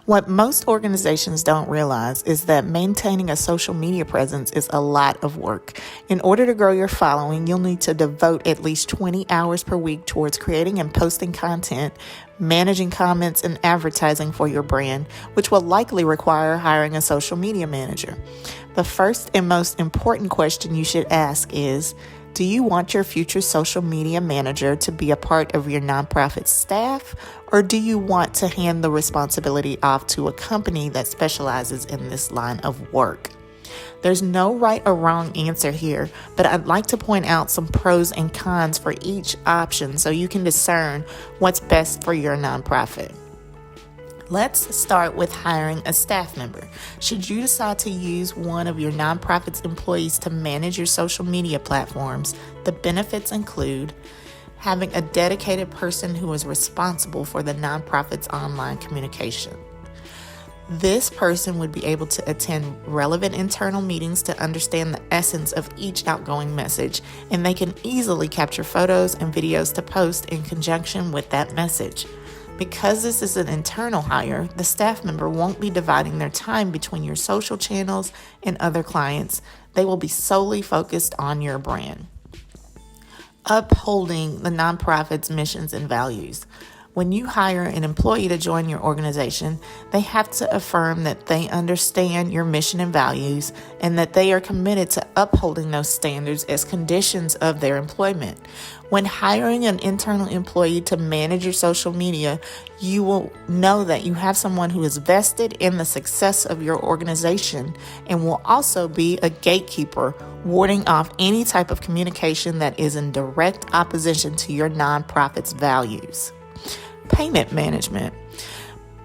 What most organizations don't realize is that maintaining a social media presence is a lot of work. In order to grow your following, you'll need to devote at least 20 hours per week towards creating and posting content, managing comments, and advertising for your brand, which will likely require hiring a social media manager. The first and most important question you should ask is, do you want your future social media manager to be a part of your nonprofit staff, or do you want to hand the responsibility off to a company that specializes in this line of work? There's no right or wrong answer here, but I'd like to point out some pros and cons for each option so you can discern what's best for your nonprofit. Let's start with hiring a staff member. Should you decide to use one of your nonprofit's employees to manage your social media platforms, the benefits include having a dedicated person who is responsible for the nonprofit's online communication. This person would be able to attend relevant internal meetings to understand the essence of each outgoing message, and they can easily capture photos and videos to post in conjunction with that message. Because this is an internal hire, the staff member won't be dividing their time between your social channels and other clients. They will be solely focused on your brand. Upholding the nonprofit's missions and values. When you hire an employee to join your organization, they have to affirm that they understand your mission and values and that they are committed to upholding those standards as conditions of their employment. When hiring an internal employee to manage your social media, you will know that you have someone who is vested in the success of your organization and will also be a gatekeeper, warding off any type of communication that is in direct opposition to your nonprofit's values. Payment management.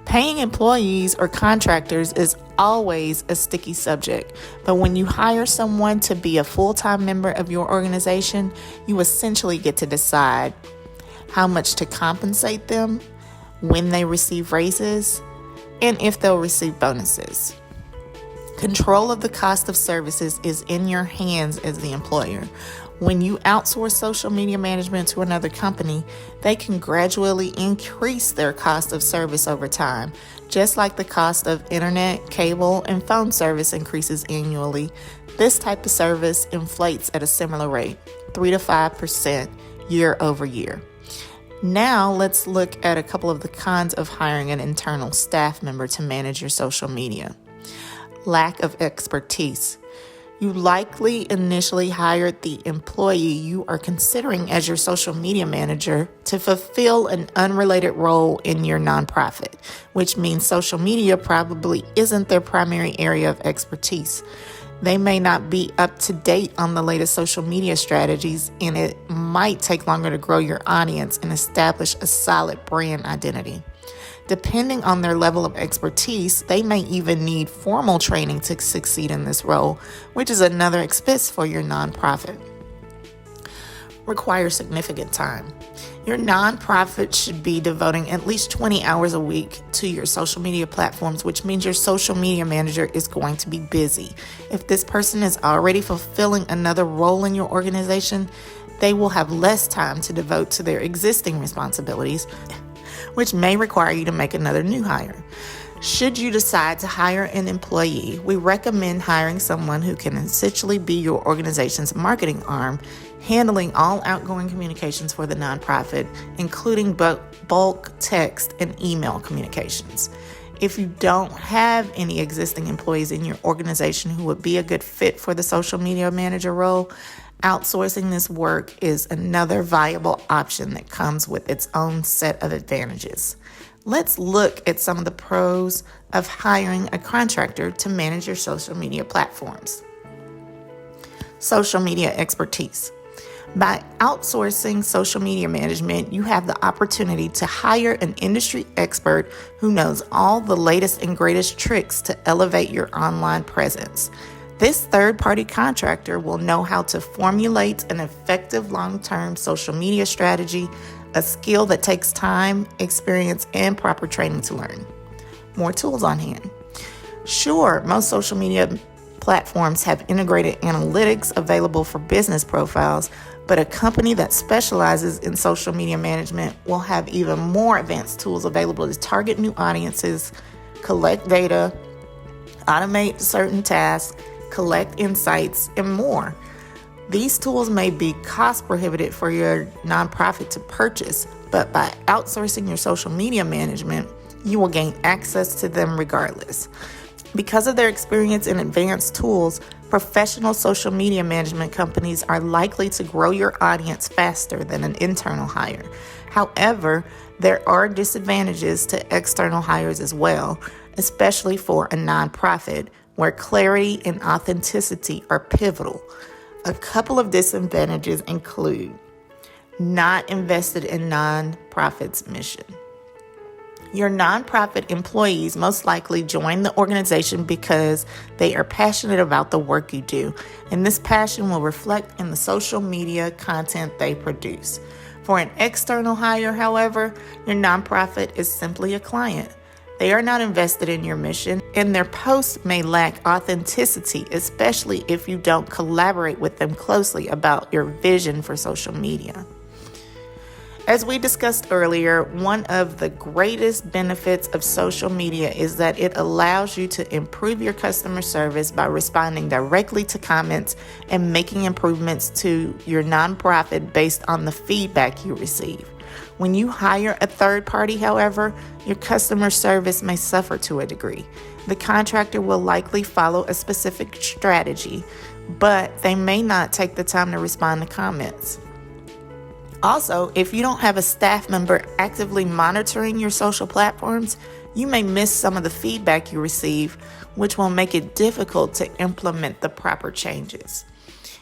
Paying employees or contractors is always a sticky subject, but when you hire someone to be a full-time member of your organization, you essentially get to decide how much to compensate them, when they receive raises, and if they'll receive bonuses. Control of the cost of services is in your hands as the employer. When you outsource social media management to another company, they can gradually increase their cost of service over time, just like the cost of internet, cable, and phone service increases annually. This type of service inflates at a similar rate, 3 to 5% year over year. Now let's look at a couple of the cons of hiring an internal staff member to manage your social media. Lack of expertise. You likely initially hired the employee you are considering as your social media manager to fulfill an unrelated role in your nonprofit, which means social media probably isn't their primary area of expertise. They may not be up to date on the latest social media strategies, and it might take longer to grow your audience and establish a solid brand identity. Depending on their level of expertise, they may even need formal training to succeed in this role, which is another expense for your nonprofit. Require significant time. Your nonprofit should be devoting at least 20 hours a week to your social media platforms, which means your social media manager is going to be busy. If this person is already fulfilling another role in your organization, they will have less time to devote to their existing responsibilities, which may require you to make another new hire. Should you decide to hire an employee, we recommend hiring someone who can essentially be your organization's marketing arm, handling all outgoing communications for the nonprofit, including bulk text and email communications. If you don't have any existing employees in your organization who would be a good fit for the social media manager role, outsourcing this work is another viable option that comes with its own set of advantages. Let's look at some of the pros of hiring a contractor to manage your social media platforms. Social media expertise. By outsourcing social media management, you have the opportunity to hire an industry expert who knows all the latest and greatest tricks to elevate your online presence. This third-party contractor will know how to formulate an effective long-term social media strategy, a skill that takes time, experience, and proper training to learn. More tools on hand. Sure, most social media platforms have integrated analytics available for business profiles, but a company that specializes in social media management will have even more advanced tools available to target new audiences, collect data, automate certain tasks, collect insights, and more. These tools may be cost prohibitive for your nonprofit to purchase, but by outsourcing your social media management, you will gain access to them regardless. Because of their experience in advanced tools, professional social media management companies are likely to grow your audience faster than an internal hire. However, there are disadvantages to external hires as well, especially for a nonprofit where clarity and authenticity are pivotal. A couple of disadvantages include not invested in nonprofit's mission. Your nonprofit employees most likely join the organization because they are passionate about the work you do, and this passion will reflect in the social media content they produce. For an external hire, however, your nonprofit is simply a client. They are not invested in your mission, and their posts may lack authenticity, especially if you don't collaborate with them closely about your vision for social media. As we discussed earlier, one of the greatest benefits of social media is that it allows you to improve your customer service by responding directly to comments and making improvements to your nonprofit based on the feedback you receive. When you hire a third party, however, your customer service may suffer to a degree. The contractor will likely follow a specific strategy, but they may not take the time to respond to comments. Also, if you don't have a staff member actively monitoring your social platforms, you may miss some of the feedback you receive, which will make it difficult to implement the proper changes.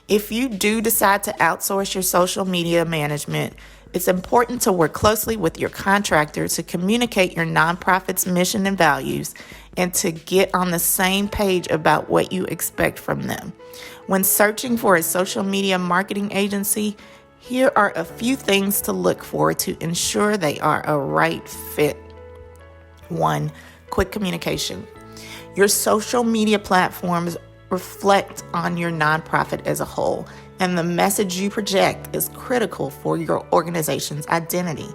If you do decide to outsource your social media management, it's important to work closely with your contractor to communicate your nonprofit's mission and values and to get on the same page about what you expect from them. When searching for a social media marketing agency, here are a few things to look for to ensure they are a right fit. 1. Quick communication. Your social media platforms reflect on your nonprofit as a whole, and the message you project is critical for your organization's identity.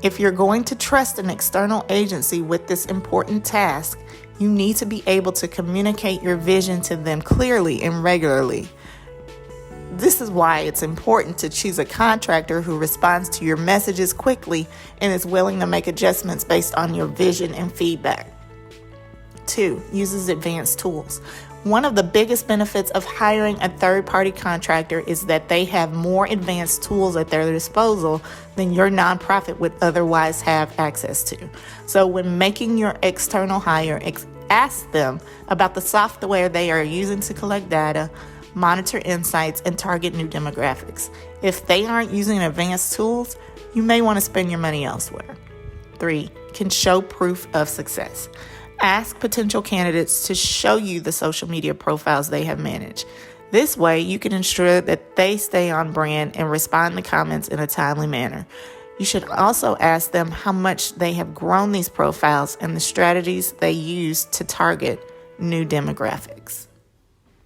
If you're going to trust an external agency with this important task, you need to be able to communicate your vision to them clearly and regularly. This is why it's important to choose a contractor who responds to your messages quickly and is willing to make adjustments based on your vision and feedback. 2. Uses advanced tools. One of the biggest benefits of hiring a third-party contractor is that they have more advanced tools at their disposal than your nonprofit would otherwise have access to. So when making your external hire, ask them about the software they are using to collect data, monitor insights, and target new demographics. If they aren't using advanced tools, you may want to spend your money elsewhere. 3. Can show proof of success. Ask potential candidates to show you the social media profiles they have managed. This way, you can ensure that they stay on brand and respond to comments in a timely manner. You should also ask them how much they have grown these profiles and the strategies they use to target new demographics.